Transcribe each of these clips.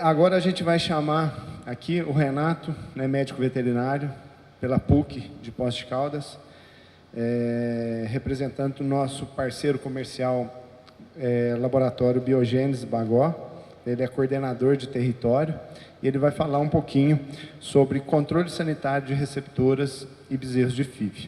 Agora a gente vai chamar aqui o Renato, né, médico veterinário, pela PUC de Poços de Caldas, representando o nosso parceiro comercial, Laboratório Biogênese Bagó. Ele é coordenador de território e ele vai falar um pouquinho sobre controle sanitário de receptoras e bezerros de FIV.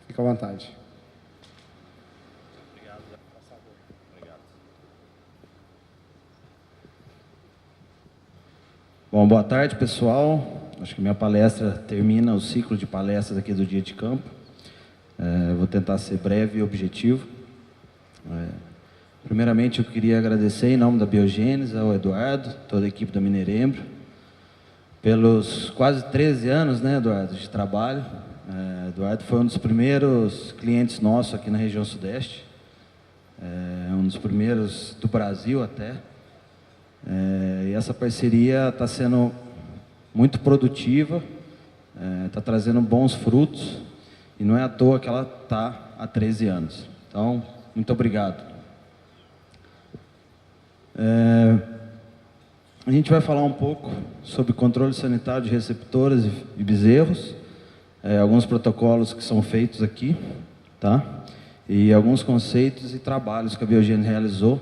Fica à vontade. Bom, boa tarde, pessoal. Acho que minha palestra termina o ciclo de palestras aqui do dia de campo. Vou tentar ser breve e objetivo. Primeiramente, eu queria agradecer em nome da Biogênese ao Eduardo, toda a equipe da Mineirembro, pelos quase 13 anos, né, Eduardo, de trabalho. Eduardo foi um dos primeiros clientes nossos aqui na região Sudeste, um dos primeiros do Brasil até. E essa parceria está sendo muito produtiva, está trazendo bons frutos, e não é à toa que ela está há 13 anos. Então, muito obrigado. A gente vai falar um pouco sobre controle sanitário de receptoras e bezerros, alguns protocolos que são feitos aqui, tá? E alguns conceitos e trabalhos que a Biogênese realizou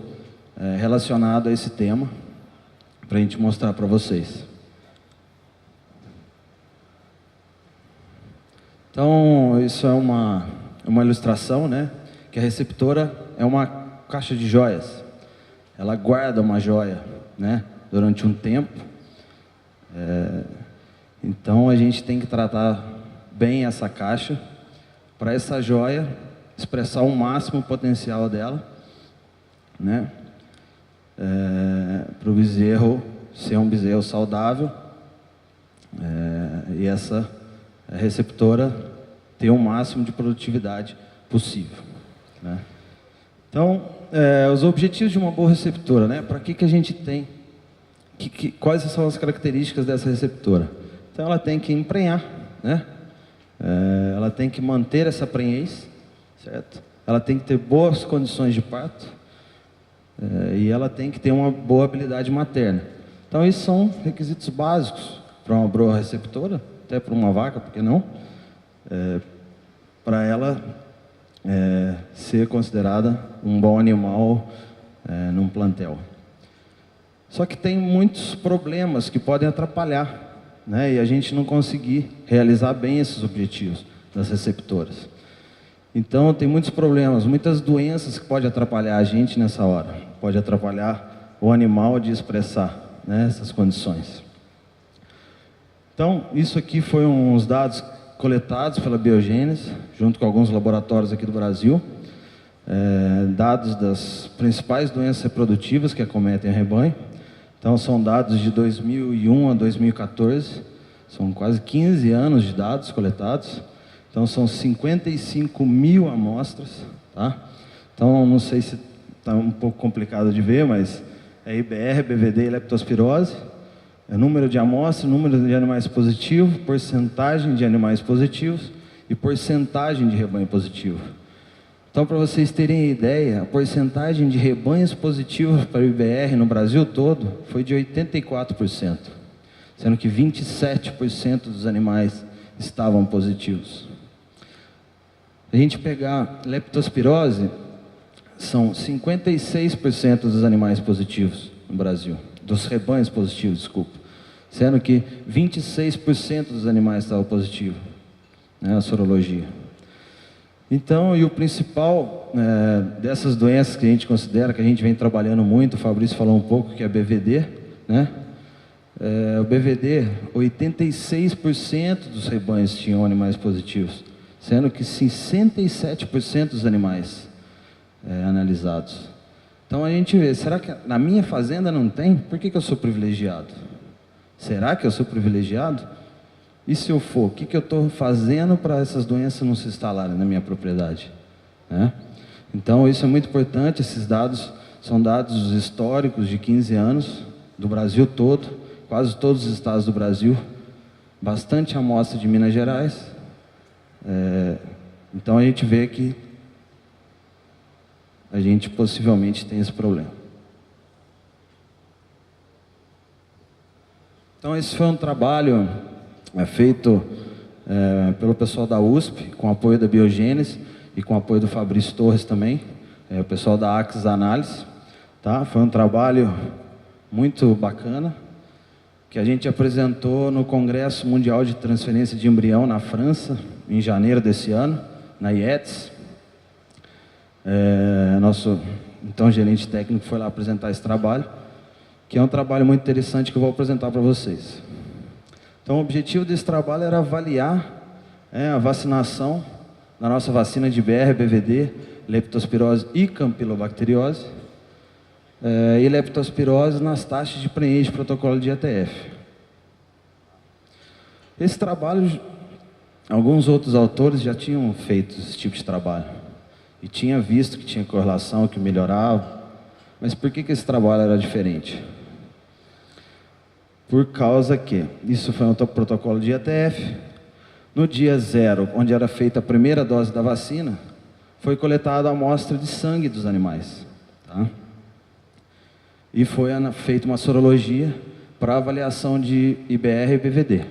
relacionado a esse tema, para a gente mostrar para vocês. Então, isso é uma ilustração, né? Que a receptora é uma caixa de joias. Ela guarda uma joia, né, durante um tempo. Então a gente tem que tratar bem essa caixa para essa joia expressar o máximo potencial dela, né, para o bezerro ser um bezerro saudável, e essa receptora ter o máximo de produtividade possível, né? Então, os objetivos de uma boa receptora, né? Para que a gente tem? Quais são as características dessa receptora? Então, ela tem que emprenhar, né? Ela tem que manter essa prenhez, certo? Ela tem que ter boas condições de parto, e ela tem que ter uma boa habilidade materna. Então, esses são requisitos básicos para uma boa receptora, até para uma vaca, por que não? Para ela ser considerada um bom animal num plantel. Só que tem muitos problemas que podem atrapalhar, né, e a gente não conseguir realizar bem esses objetivos das receptoras. Então tem muitos problemas, muitas doenças que podem atrapalhar a gente nessa hora, pode atrapalhar o animal de expressar, né, essas condições. Então isso aqui foi uns dados coletados pela Biogênese, junto com alguns laboratórios aqui do Brasil, dados das principais doenças reprodutivas que acometem o rebanho. Então são dados de 2001 a 2014, são quase 15 anos de dados coletados. Então são 55 mil amostras, tá? Então não sei se está um pouco complicado de ver, mas é IBR, BVD e leptospirose. Número de amostras, número de animais positivos, porcentagem de animais positivos e porcentagem de rebanho positivo. Então, para vocês terem ideia, a porcentagem de rebanhos positivos para o IBR no Brasil todo foi de 84%, sendo que 27% dos animais estavam positivos. Se a gente pegar leptospirose, são 56% dos animais positivos no Brasil, dos rebanhos positivos, desculpa, sendo que 26% dos animais estavam positivos, né, a sorologia. Então, e o principal dessas doenças que a gente considera, que a gente vem trabalhando muito, o Fabrício falou um pouco, que é a BVD, né? O BVD, 86% dos rebanhos tinham animais positivos, sendo que 67% dos animais analisados. Então a gente vê, será que na minha fazenda não tem? Por que eu sou privilegiado? Será que eu sou privilegiado? E se eu for, o que eu estou fazendo para essas doenças não se instalarem na minha propriedade? Né? Então isso é muito importante, esses dados são dados históricos de 15 anos, do Brasil todo, quase todos os estados do Brasil, bastante amostra de Minas Gerais. Então a gente vê que a gente possivelmente tem esse problema. Então, esse foi um trabalho feito pelo pessoal da USP, com apoio da Biogênese e com apoio do Fabrício Torres também, o pessoal da Axis Análise. Tá? Foi um trabalho muito bacana, que a gente apresentou no Congresso Mundial de Transferência de Embrião na França, em janeiro desse ano, na IETS. Nosso então gerente técnico foi lá apresentar esse trabalho, que é um trabalho muito interessante que eu vou apresentar para vocês. Então, o objetivo desse trabalho era avaliar a vacinação da nossa vacina de BR, BVD, leptospirose e campilobacteriose, e leptospirose nas taxas de preenche de protocolo de ETF. Esse trabalho, alguns outros autores já tinham feito esse tipo de trabalho, e tinha visto que tinha correlação, que melhorava, mas por que esse trabalho era diferente? Por causa que isso foi um protocolo de ETF, no dia 0, onde era feita a primeira dose da vacina, foi coletada a amostra de sangue dos animais. Tá? E foi feita uma sorologia para avaliação de IBR e BVD.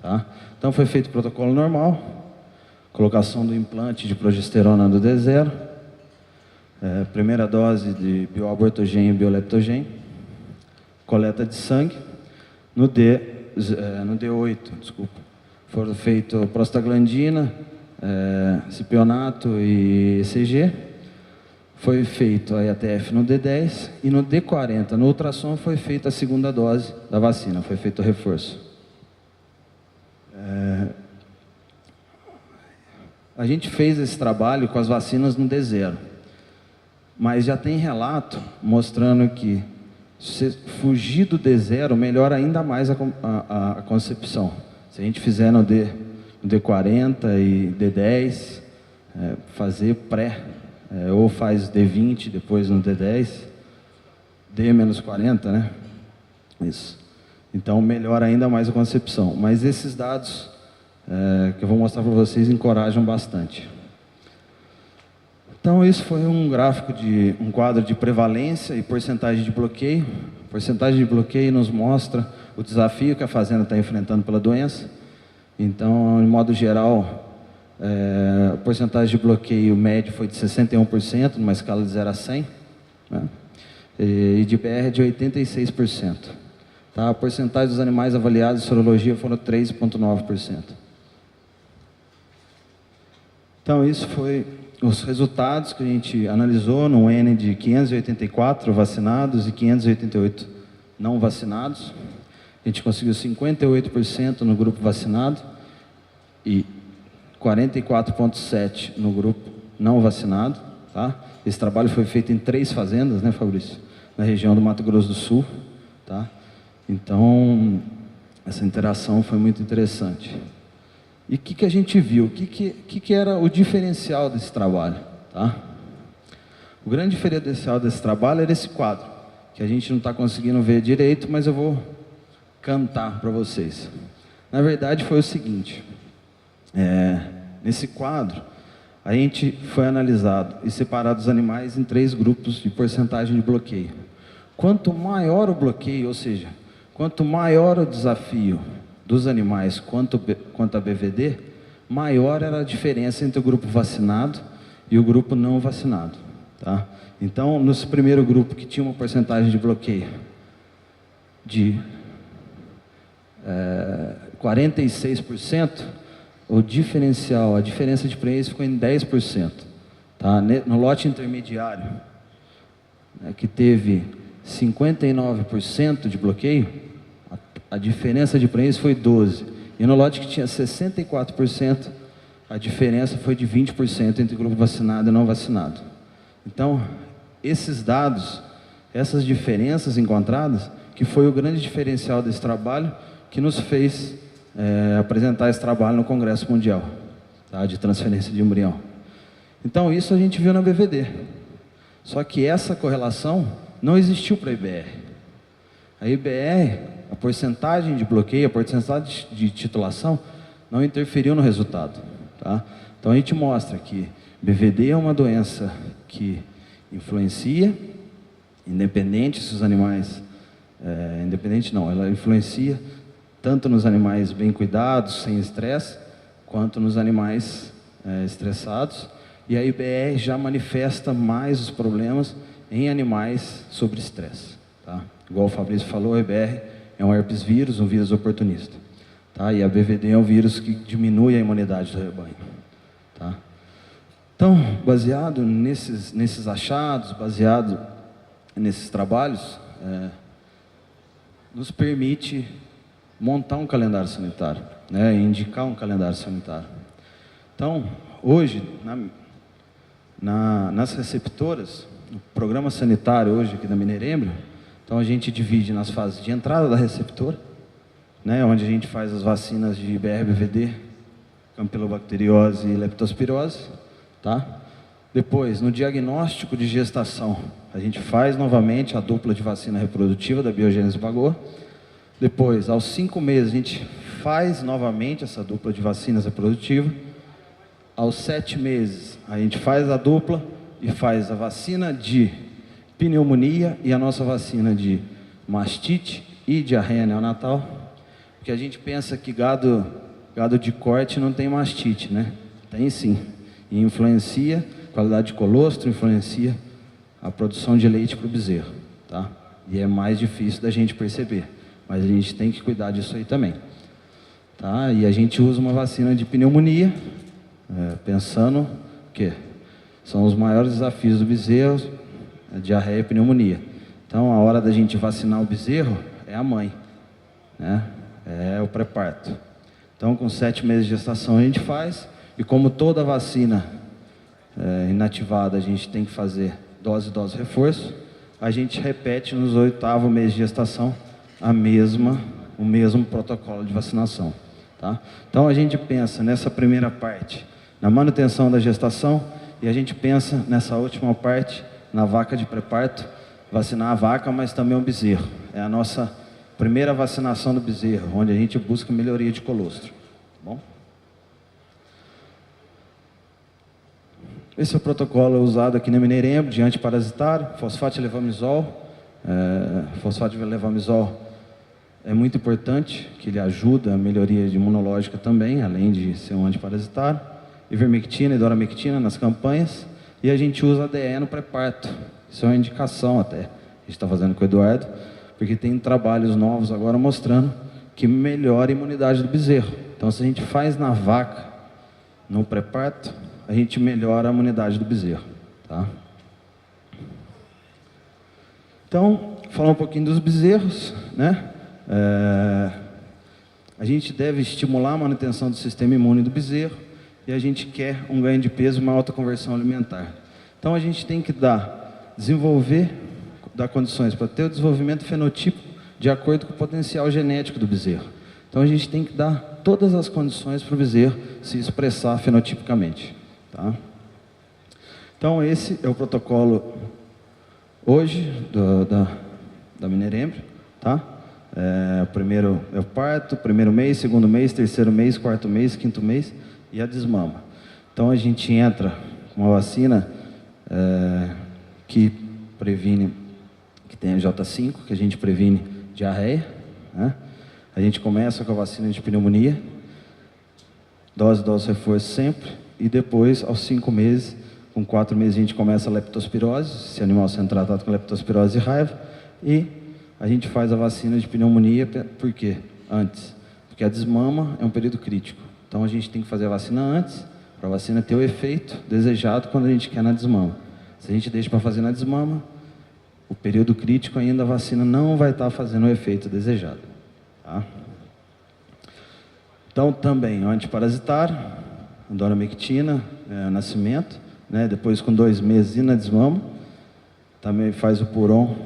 Tá? Então foi feito o protocolo normal, colocação do implante de progesterona do D0, primeira dose de bioabortogênio e bioleptogênio, coleta de sangue. No D8, desculpa, foram feitos prostaglandina, cipionato e ECG. Foi feito a IATF no D10 e no D40, no ultrassom, foi feita a segunda dose da vacina, foi feito o reforço. A gente fez esse trabalho com as vacinas no D0, mas já tem relato mostrando que se fugir do D0, melhora ainda mais a concepção. Se a gente fizer no D40 e D10, fazer pré, ou faz D20, depois no D10, D-40, né? Isso. Então, melhora ainda mais a concepção. Mas esses dados que eu vou mostrar para vocês encorajam bastante. Então, isso foi um gráfico um quadro de prevalência e porcentagem de bloqueio. Porcentagem de bloqueio nos mostra o desafio que a fazenda está enfrentando pela doença. Então, de modo geral, a porcentagem de bloqueio médio foi de 61%, numa escala de 0 a 100, né? E de BR de 86%. Tá? A porcentagem dos animais avaliados em sorologia foram 3,9%. Então, isso foi os resultados que a gente analisou no N de 584 vacinados e 588 não vacinados. A gente conseguiu 58% no grupo vacinado e 44,7% no grupo não vacinado. Tá? Esse trabalho foi feito em 3 fazendas, né, Fabrício? Na região do Mato Grosso do Sul. Tá? Então, essa interação foi muito interessante. E o que a gente viu? O que era o diferencial desse trabalho? Tá? O grande diferencial desse trabalho era esse quadro, que a gente não está conseguindo ver direito, mas eu vou cantar para vocês. Na verdade, foi o seguinte: nesse quadro, a gente foi analisado e separado os animais em 3 grupos de porcentagem de bloqueio. Quanto maior o bloqueio, ou seja, quanto maior o desafio dos animais quanto a BVD, maior era a diferença entre o grupo vacinado e o grupo não vacinado. Tá? Então, nesse primeiro grupo, que tinha uma porcentagem de bloqueio de 46%, o diferencial, a diferença de preço ficou em 10%. Tá? No lote intermediário, que teve 59% de bloqueio, a diferença de preço foi 12%. E no lote que tinha 64%, a diferença foi de 20% entre grupo vacinado e não vacinado. Então, esses dados, essas diferenças encontradas, que foi o grande diferencial desse trabalho, que nos fez apresentar esse trabalho no Congresso Mundial, tá, de transferência de embrião. Então, isso a gente viu na BVD. Só que essa correlação não existiu para a IBR. A IBR, a porcentagem de bloqueio, a porcentagem de titulação, não interferiu no resultado. Tá? Então, a gente mostra que BVD é uma doença que influencia, independente se os animais... independente não, ela influencia tanto nos animais bem cuidados, sem estresse, quanto nos animais estressados. E a IBR já manifesta mais os problemas em animais sobre estresse. Tá? Igual o Fabrício falou, a IBR é um herpes vírus, um vírus oportunista. Tá? E a BVD é um vírus que diminui a imunidade do rebanho. Tá? Então, baseado nesses achados, baseado nesses trabalhos, nos permite montar um calendário sanitário, né? Indicar um calendário sanitário. Então, hoje, nas receptoras, o programa sanitário hoje aqui da Mineirembrio, então a gente divide nas fases de entrada da receptora, né, onde a gente faz as vacinas de IBR, BVD, campilobacteriose e leptospirose, tá? Depois, no diagnóstico de gestação, a gente faz novamente a dupla de vacina reprodutiva da Biogênese Bagô. Depois, aos 5 meses, a gente faz novamente essa dupla de vacinas reprodutiva. Aos 7 meses, a gente faz a dupla e faz a vacina de pneumonia e a nossa vacina de mastite e diarreia neonatal. Porque a gente pensa que gado de corte não tem mastite, né? Tem sim. E influencia a qualidade de colostro, influencia a produção de leite para o bezerro, tá? E é mais difícil da gente perceber, mas a gente tem que cuidar disso aí também, tá? E a gente usa uma vacina de pneumonia, pensando que são os maiores desafios do bezerro, a diarreia e pneumonia. Então, a hora da gente vacinar o bezerro é a mãe, né? É o pré-parto. Então, com 7 meses de gestação a gente faz, e como toda vacina inativada a gente tem que fazer dose reforço, a gente repete nos 8º mês de gestação o mesmo protocolo de vacinação, tá? Então, a gente pensa nessa primeira parte na manutenção da gestação, e a gente pensa nessa última parte, na vaca de pré-parto, vacinar a vaca, mas também o bezerro. É a nossa primeira vacinação do bezerro, onde a gente busca melhoria de colostro. Bom? Esse é o protocolo usado aqui na Mineirembrio, de antiparasitário, fosfato de levamisol. Fosfato de levamisol é muito importante, que ele ajuda a melhoria imunológica também, além de ser um antiparasitário. Ivermectina e doramectina nas campanhas, e a gente usa ADE no pré-parto. Isso é uma indicação até. A gente está fazendo com o Eduardo, porque tem trabalhos novos agora mostrando que melhora a imunidade do bezerro. Então, se a gente faz na vaca, no pré-parto, a gente melhora a imunidade do bezerro, tá? Então, falar um pouquinho dos bezerros, né? A gente deve estimular a manutenção do sistema imune do bezerro, e a gente quer um ganho de peso e uma alta conversão alimentar. Então, a gente tem que dar condições para ter o desenvolvimento fenotípico de acordo com o potencial genético do bezerro. Então, a gente tem que dar todas as condições para o bezerro se expressar fenotipicamente, tá? Então, esse é o protocolo hoje da Mineirembrio, tá? O primeiro é o parto, primeiro mês, segundo mês, terceiro mês, quarto mês, quinto mês e a desmama. Então, a gente entra com uma vacina que previne, que tem a J5, que a gente previne diarreia, né? A gente começa com a vacina de pneumonia, dose reforço sempre, e depois, aos 5 meses, com 4 meses, a gente começa a leptospirose, se o animal sendo tratado com leptospirose e raiva, e a gente faz a vacina de pneumonia, por quê? Antes. Porque a desmama é um período crítico. Então, a gente tem que fazer a vacina antes, para a vacina ter o efeito desejado quando a gente quer na desmama. Se a gente deixa para fazer na desmama, o período crítico ainda a vacina não vai estar fazendo o efeito desejado, tá? Então, também o antiparasitário, a doramectina, nascimento, né? Depois com 2 meses e na desmama. Também faz o puron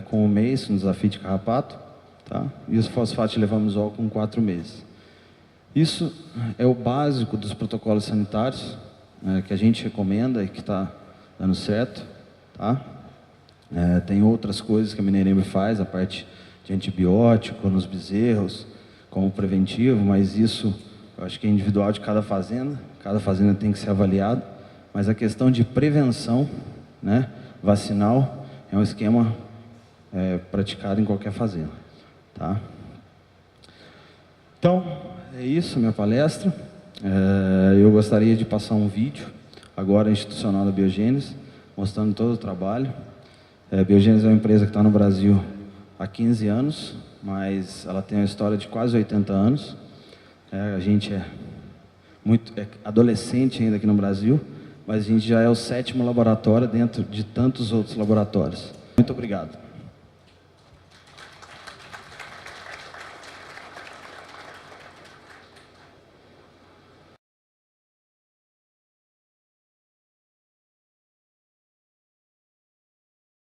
com 1 mês, no desafio de carrapato, tá? E os fosfato de levamisol com 4 meses. Isso é o básico dos protocolos sanitários que a gente recomenda e que está dando certo, tá? Tem outras coisas que a Mineirembrio faz, a parte de antibiótico nos bezerros, como preventivo, mas isso eu acho que é individual de cada fazenda tem que ser avaliado, mas a questão de prevenção, né, vacinal é um esquema praticado em qualquer fazenda, tá? Então, é isso, minha palestra. Eu gostaria de passar um vídeo, agora institucional da Biogênese, mostrando todo o trabalho. A Biogênese é uma empresa que está no Brasil há 15 anos, mas ela tem uma história de quase 80 anos. A gente é adolescente ainda aqui no Brasil, mas a gente já é o 7º laboratório dentro de tantos outros laboratórios. Muito obrigado.